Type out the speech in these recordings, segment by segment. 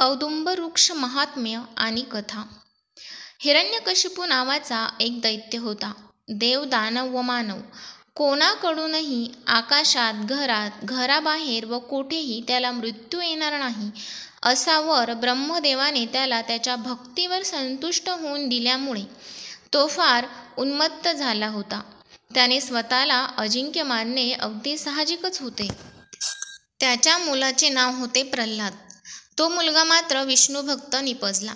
औदुंबर वृक्ष महात्म्य आणि कथा. हिरण्यकशिपू नावाचा एक दैत्य होता. देव, दानव व मानव कोणाकडूनही आकाशात, घरात, घराबाहेर व कोठेही त्याला मृत्यू येणार नाही असा वर ब्रह्मदेवाने त्याला त्याच्या भक्तीवर संतुष्ट होऊन दिल्यामुळे तो फार उन्मत्त झाला होता. त्याने स्वतःला अजिंक्य मानणे अगदी साहजिकच होते. त्याच्या मुलाचे नाव होते प्रल्हाद. तो मुलगा मात्र विष्णुभक्त निपजला.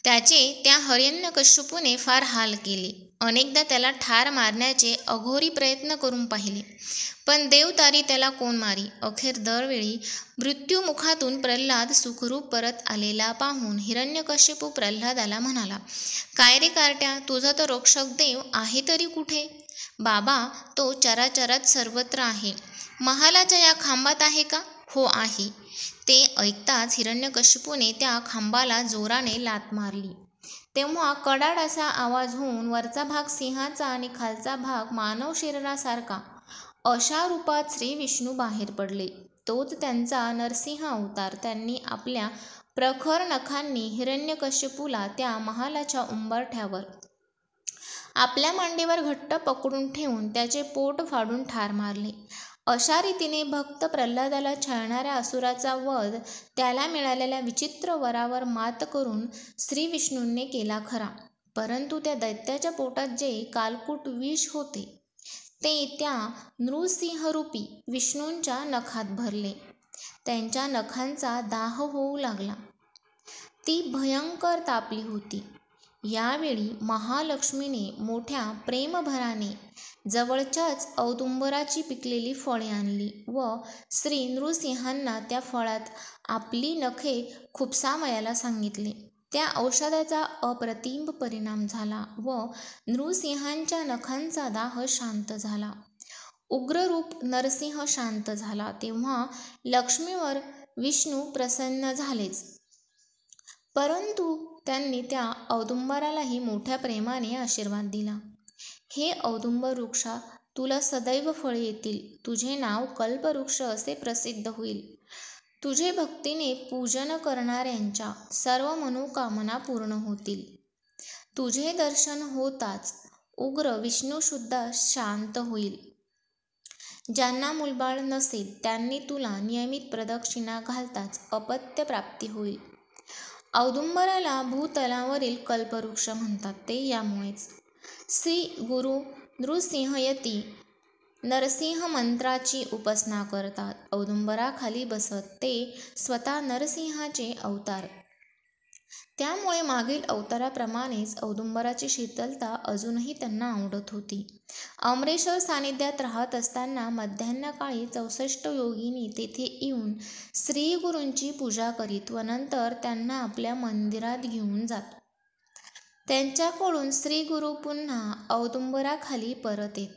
त्याचे त्या हिरण्यकशिपूने फार हाल केले. अनेकदा त्याला ठार मारण्याचे अघोरी प्रयत्न करून पाहिले, पण देवतारी त्याला कोण मारी. अखेर दरवेळी मृत्युमुखातून प्रल्हाद सुखरूप परत आलेला पाहून हिरण्यकशिपू प्रल्हादाला म्हणाला, "काय रे कारट्या, तुझा तो रक्षक देव आहे तरी कुठे? बाबा, तो चराचरात सर्वत्र आहे. महालाच्या या खांबात आहे का? हो आहे." ते ऐकताच हिरण्यकशिपूने त्या खांबाला जोराने लाथ मारली. तेव्हा कडाड असा आवाज होऊन वरचा भाग सिंहाचा आणि खालचा भाग मानव शरीरासारखा अशा रूपात श्री विष्णू बाहेर पडले. तोच त्यांचा नरसिंह अवतार. त्यांनी आपल्या प्रखर नखांनी हिरण्यकशिपूला त्या महालाच्या उंबरठ्यावर आपल्या मांडीवर घट्ट पकडून ठेवून त्याचे पोट फाडून ठार मारले. अशा रीतीने भक्त प्रल्हादाला छळणाऱ्या असुराचा वध त्याला मिळालेल्या विचित्र वरावर मात करून श्री विष्णूंनी केला खरा, परंतु त्या दैत्याच्या पोटात जे कालकूट विष होते ते त्या नृसिंहरूपी विष्णूंच्या नखात भरले. त्यांच्या नखांचा दाह होऊ लागला. ती भयंकर तापली होती. यावेळी महालक्ष्मीने मोठ्या प्रेमभराने जवळच्याच औदुंबराची पिकलेली फळे आणली व श्री नृसिंहांना त्या फळात आपली नखे खुपसावयाला सांगितले. त्या औषधाचा अप्रतिम परिणाम झाला व नृसिंहांच्या नखांचा दाह शांत झाला. उग्ररूप नरसिंह शांत झाला तेव्हा लक्ष्मीवर विष्णू प्रसन्न झालेच, परंतु त्यांनी त्या औदुंबरालाही मोठ्या प्रेमाने आशीर्वाद दिला. "हे औदुंबर वृक्षा, तुला सदैव फळे येतील. तुझे नाव कल्पवृक्ष असे प्रसिद्ध होईल. तुझे भक्तीने पूजन करणाऱ्यांच्या सर्व मनोकामना पूर्ण होतील. तुझे दर्शन होताच उग्र विष्णूसुद्धा शांत होईल. ज्यांना मुलबाळ नसेल त्यांनी तुला नियमित प्रदक्षिणा घालताच अपत्य प्राप्ती होईल." औदुंबराला भूतलावरील कल्पवृक्ष म्हणतात ते यामुळेच. श्री गुरु नृसिंहयती नरसिंह मंत्राची उपासना करतात. औदुंबराखाली बसत ते स्वतः नरसिंहाचे अवतार. त्यामुळे मागील अवताराप्रमाणेच औदुंबराची शीतलता अजूनही त्यांना आवडत होती. अमरेश्वर सानिध्यात राहत असताना मध्यान्हकाळी 64 योगिनी तेथे येऊन श्रीगुरूंची पूजा करीत व नंतर त्यांना आपल्या मंदिरात घेऊन जात. त्यांच्याकडून श्रीगुरू पुन्हा औदुंबराखाली परत येत.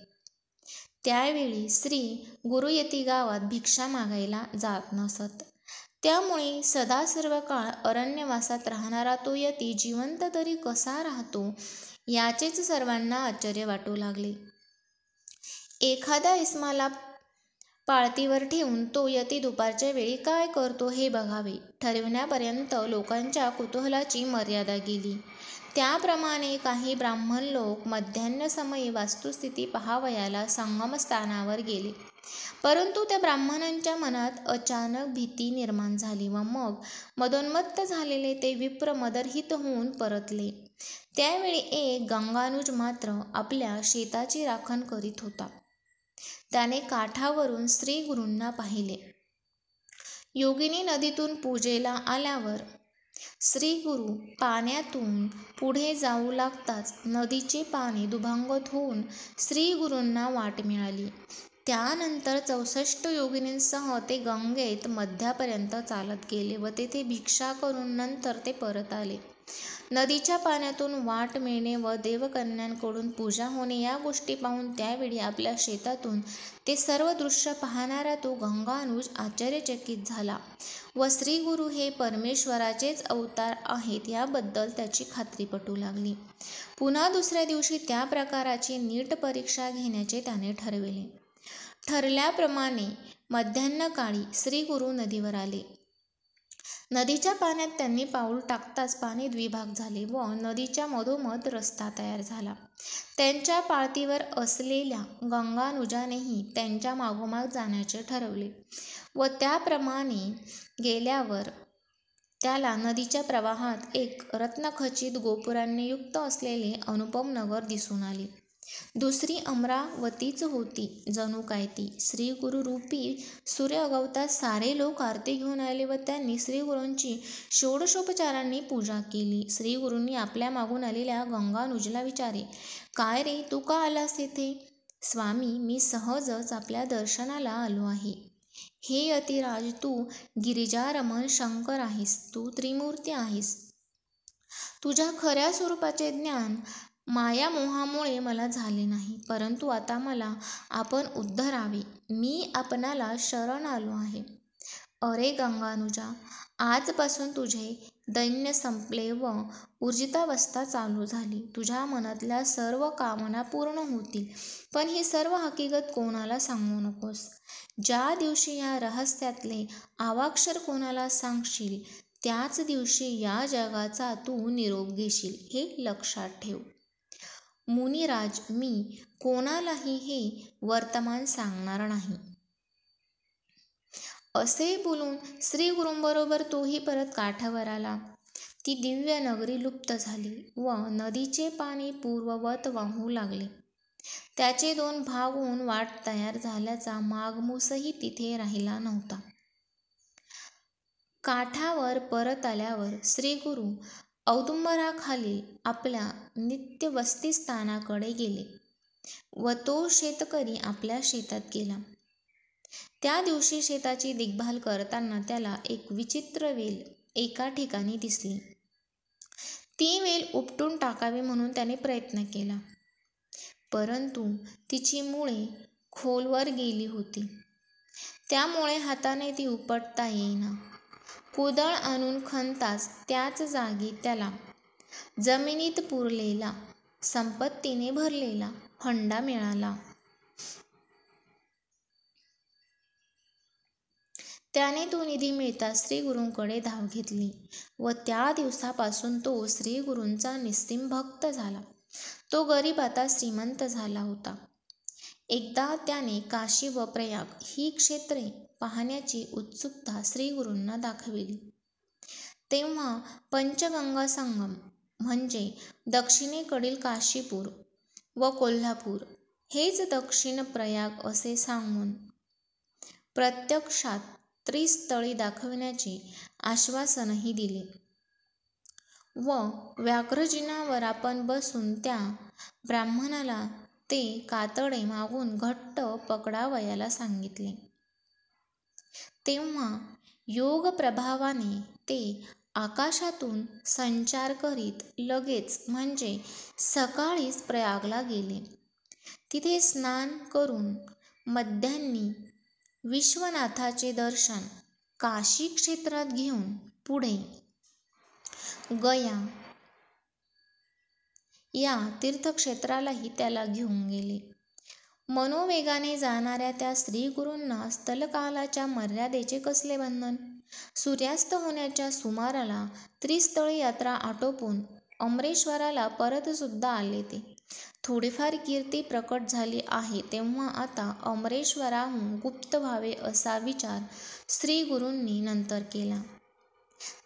त्यावेळी श्री गुरुयती गावात भिक्षा मागायला जात नसत. त्यामुळे सदा सर्व काळ अरण्यवासात राहणारा तो यती जिवंत तरी कसा राहतो याचेच सर्वांना आश्चर्य वाटू लागले. एखाद्या इसमाला पाळतीवर ठेवून तो यती दुपारच्या वेळी काय करतो हे बघावे ठरविण्यापर्यंत लोकांच्या कुतूहलाची मर्यादा गेली. त्याप्रमाणे काही ब्राह्मण लोक मध्यान्हसमयी वास्तुस्थिती पाहावयाला संगमस्थानावर गेले, परंतु त्या ब्राह्मणांच्या मनात अचानक भीती निर्माण झाली व मग मदोन्मत्त झालेले ते विप्र मदरहित होऊन परतले. त्यावेळी एक गंगानुज मात्र आपल्या शेताची राखण करीत होता. त्याने काठावरून श्रीगुरूंना पाहिले. योगिनी नदीतून पूजेला आल्यावर श्रीगुरू पाण्यातून पुढे जाऊ लागताच नदीचे पाणी दुभंगत होऊन श्रीगुरूंना वाट मिळाली. त्यानंतर 64 योगिनींसह ते गंगेत मध्यापर्यंत चालत गेले व तेथे भिक्षा करून नंतर ते परत आले. नदीच्या पाण्यातून वाट मिळणे व देवकन्यांकडून पूजा होणे या गोष्टी पाहून त्यावेळी आपल्या शेतातून ते सर्व दृश्य पाहणारा तो गंगानुज आश्चर्यचकित झाला व श्रीगुरू हे परमेश्वराचेच अवतार आहेत याबद्दल त्याची खात्री पटू लागली. पुन्हा दुसऱ्या दिवशी त्या प्रकाराची नीट परीक्षा घेण्याचे त्याने ठरविले. ठरल्याप्रमाणे मध्यान्हकाळी श्रीगुरू नदीवर आले. नदीच्या पाण्यात त्यांनी पाऊल टाकताच पाणी द्विभाग झाले व नदीच्या मधोमध रस्ता तयार झाला. त्यांच्या पाळतीवर असलेल्या गंगानुजानेही त्यांच्या मागोमाग जाण्याचे ठरवले व त्याप्रमाणे गेल्यावर त्याला नदीच्या प्रवाहात एक रत्नखचित गोपुरांनी युक्त असलेले अनुपम नगर दिसून आले. दुसरी अमरावतीच होती जणू काय ती. श्रीगुरुरूपी सूर्य उगवताच सारे लोक आरती घेऊन आले व त्यांनी श्रीगुरूंची षोडशोपचारांनी पूजा केली. श्रीगुरूंनी आपल्या मागून आलेल्या गंगानुजला विचारले, काय रे, तू का आलास येथे? स्वामी, मी सहजच आपल्या दर्शनाला आलो आहे. हे यतिराज, तू गिरिजारमण शंकर आहेस, तू त्रिमूर्ती आहेस. तुझ्या खऱ्या स्वरूपाचे ज्ञान मायामोहामुळे मला झाले नाही, परंतु आता मला आपण उद्धरावे. मी आपणाला शरण आलो आहे. अरे गंगानुजा, आजपासून तुझे दैन्य संपले व ऊर्जितावस्था चालू झाली. तुझ्या मनातल्या सर्व कामना पूर्ण होतील, पण ही सर्व हकीकत कोणाला सांगू नकोस. ज्या दिवशी या रहस्यातले आवाक्षर कोणाला सांगशील त्याच दिवशी या जगाचा तू निरोप घेशील, हे लक्षात ठेव. मुनिराज, मी कोणालाही हे वर्तमान सांगणार नाही. असे बोलून श्रीगुरूंबरोबर तोही परत काठावर आला. ती दिव्य नगरी लुप्त झाली व नदीचे पाणी पूर्ववत वाहू लागले. त्याचे दोन भाग होऊन वाट तयार झाल्याचा मागमूसही तिथे राहिला नव्हता. काठावर परत आल्यावर श्रीगुरू औदुंबराखालील आपल्या नित्य वसतिस्थानाकडे गेले व तो शेतकरी आपल्या शेतात गेला. त्या दिवशी शेताची देखभाल करताना त्याला एक विचित्र वेल एका ठिकाणी दिसली. ती वेल उपटून टाकावी म्हणून त्याने प्रयत्न केला, परंतु तिची मुळे खोलवर गेली होती. त्यामुळे हाताने ती उपटता येईना. कुदळ आणून खणताच त्याच जागी त्याला जमिनीत पुरलेला, संपत्तीने भरलेला हंडा मिळाला. त्याने तो निधी मिळताच श्रीगुरूंकडे धाव घेतली व त्या दिवसापासून तो श्रीगुरूंचा निस्सीम भक्त झाला. तो गरीब आता श्रीमंत झाला होता. एकदा त्याने काशी व प्रयाग ही क्षेत्रे पाहण्याची उत्सुकता श्रीगुरूंना दाखविली. तेव्हा पंचगंगा संगम म्हणजे दक्षिणेकडील काशीपूर व कोल्हापूर हेच दक्षिण प्रयाग असे सांगून प्रत्यक्षात त्रिस्थळी दाखविण्याचे आश्वासनही दिले व व्याघ्रजिनावर आपण बसून त्या ब्राह्मणाला ते कातडे मागून घट्ट पकडावयाला सांगितले. तेव्हा योग प्रभावाने ते आकाशातून संचार करीत लगेच म्हणजे सकाळीच प्रयागला गेले. तिथे स्नान करून मध्यान्ही विश्वनाथाचे दर्शन काशी क्षेत्रात घेऊन पुढे गया या तीर्थक्षेत्रालाही त्याला घेऊन गेले. मनोवेगाने जाणाऱ्या त्या श्रीगुरूंना स्थलकालाच्या मर्यादेचे कसले बंधन. सूर्यास्त होण्याच्या सुमाराला त्रिस्थळी यात्रा आटोपून अमरेश्वराला परत सुद्धा आले. ते थोडीफार कीर्ती प्रकट झाली आहे, तेव्हा आता अमरेश्वराहून गुप्त व्हावे असा विचार श्रीगुरूंनी नंतर केला.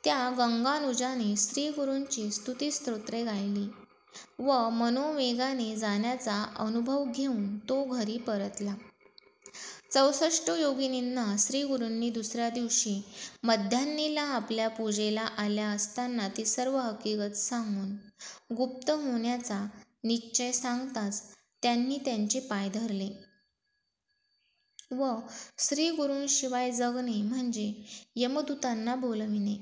त्या गंगानुजाने श्रीगुरूंची स्तुतिस्तोत्रे गायली व मनोवेगाने जाण्याचा अनुभव घेऊन तो घरी परतला. 64 योगिनींना श्रीगुरूंनी दुसऱ्या दिवशी मध्यान्हीला आपल्या पूजेला आल्या असताना ती सर्व हकीकत सांगून गुप्त होण्याचा निश्चय सांगताच त्यांनी त्यांचे पाय धरले व श्रीगुरूंशिवाय जगणे म्हणजे यमदूतांना बोलविणे.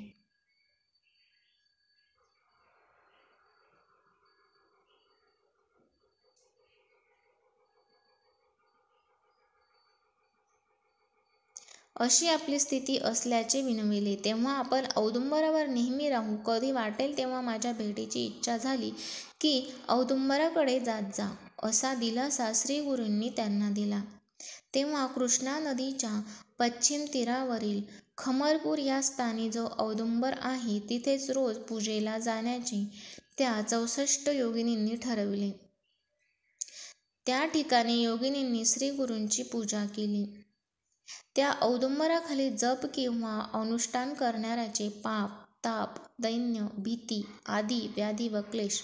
अशी आपली स्थिती असल्याचे विनविले. तेव्हा आपण औदुंबरावर नेहमी राहू. कधी वाटेल तेव्हा माझ्या भेटीची इच्छा झाली की औदुंबराकडे जात जा, असा दिलासा श्रीगुरूंनी त्यांना दिला. तेव्हा कृष्णा नदीच्या पश्चिम तीरावरील खमरपूर या स्थानी जो औदुंबर आहे तिथेच रोज पूजेला जाण्याचे त्या 64 योगिनींनी ठरविले. त्या ठिकाणी योगिनींनी श्रीगुरूंची पूजा केली. त्या औदुंबराखाली जप किंवा अनुष्ठान करणाऱ्याचे पाप, ताप, दैन्य, भीती आदी व्याधी व क्लेश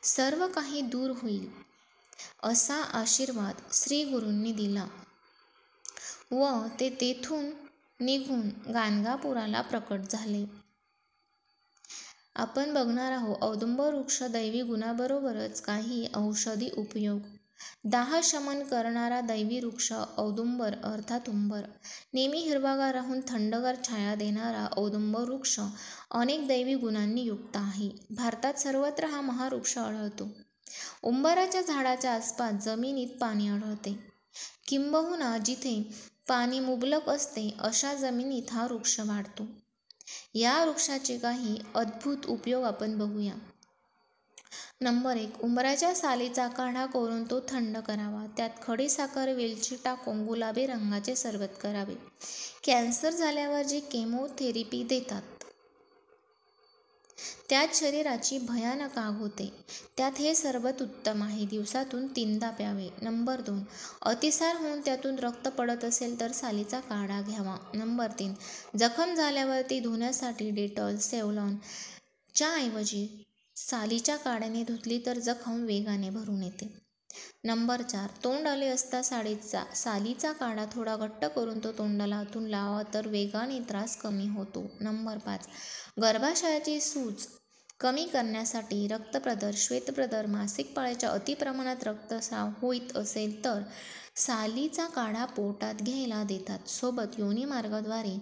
सर्व काही दूर होईल असा आशीर्वाद श्रीगुरूंनी दिला व ते तेथून निघून गाणगापुराला प्रकट झाले. आपण बघणार आहोत औदुंबर वृक्ष दैवी गुणाबरोबरच काही औषधी उपयोग. दाह शमन करणारा दैवी वृक्ष औदुंबर अर्थात उंबर. नेहमी हिरवागार राहून थंडगार छाया देणारा औदुंबर वृक्ष अनेक दैवी गुणांनी युक्त आहे. भारतात सर्वत्र हा महावृक्ष आढळतो. उंबराच्या झाडाच्या आसपास जमिनीत पाणी आढळते. किंबहुना जिथे पाणी मुबलक असते अशा जमिनीत हा वृक्ष वाढतो. या वृक्षाचे काही अद्भुत उपयोग आपण बघूया. नंबर 1. उंबराच्या सालीचा काढा करून तो थंड करावा. त्यात खडीसाखर, वेलची टाकून गुलाबी रंगाचे सरबत करावे. कॅन्सर झाल्यावर जी केमोथेरपी देतात त्यात शरीराची भयानक आग होते. त्यात हे सरबत उत्तम आहे. दिवसातून 3दा प्यावे. नंबर 2. अतिसार होऊन त्यातून रक्त पडत असेल तर सालीचा काढा घ्यावा. नंबर 3. जखम झाल्यावर ती धुण्यासाठी डेटॉल, सेव्हलॉन च्या ऐवजी सालीच्या काढ्याने धुतली तर जखम वेगाने भरून येते. नंबर 4. तोंड आले असता सालीचा काढा थोडा घट्ट करून तो तोंडाला आतून लावावा तर वेगाने त्रास कमी होतो. नंबर 5. गर्भाशयाची सूज कमी करण्यासाठी रक्तप्रदर, श्वेतप्रदर, मासिक पाळीच्या अतिप्रमाणात रक्तस्राव होत असेल तर सालीचा काढा पोटात घ्यायला देतात. सोबत योनिमार्गाद्वारे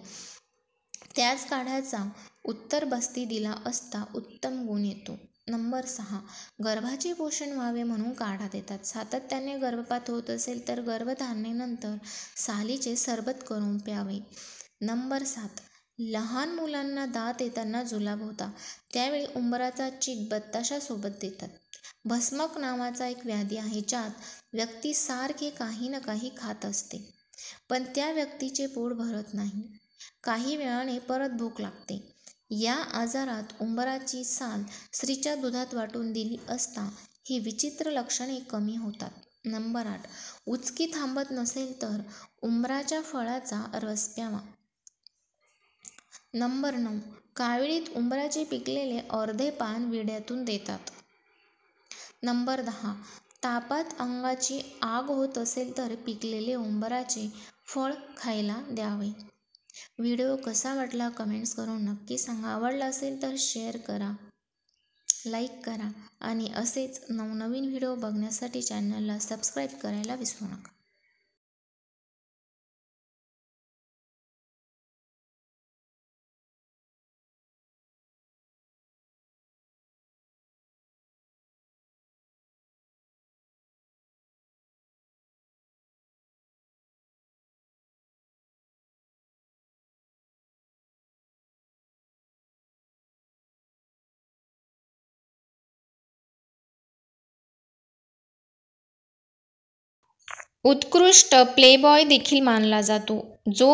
त्याच काढ्याचा उत्तरबस्ती दिला असता उत्तम गुण येतो. नंबर 6. गर्भाचे पोषण व्हावे म्हणून काढा देतात. सातत्याने गर्भपात होत असेल तर गर्भधारणेनंतर सालीचे सरबत करून प्यावे. नंबर 7. लहान मुलांना दात येताना जुलाब होता त्यावेळी उंबराचा चीक बत्ताशासोबत देतात. भस्मक नावाचा एक व्याधी आहे ज्यात व्यक्ती सारखे काही ना काही खात असते पण त्या व्यक्तीचे पोट भरत नाही. काही वेळाने परत भूक लागते. या आजारात उंबराची साल स्त्रीच्या दुधात वाटून दिली असता ही विचित्र लक्षणे कमी होतात. नंबर 8. उचकी थांबत नसेल तर उंबराच्या फळाचा रस प्यावा. नंबर 9. काविळीत उंबराचे पिकलेले अर्धे पान विड्यातून देतात. नंबर 10. तापात अंगाची आग होत असेल तर पिकलेले उंबराचे फळ खायला द्यावे. व्हिडिओ कसा वाटला कमेंट्स करून नक्की सांगा. आवडला असेल तर शेअर करा, लाईक करा आणि असेच नवनवीन व्हिडिओ बघण्यासाठी चॅनलला सबस्क्राईब करायला विसरू नका. उत्कृष्ट प्लेबॉय देखील मानला जातो. जो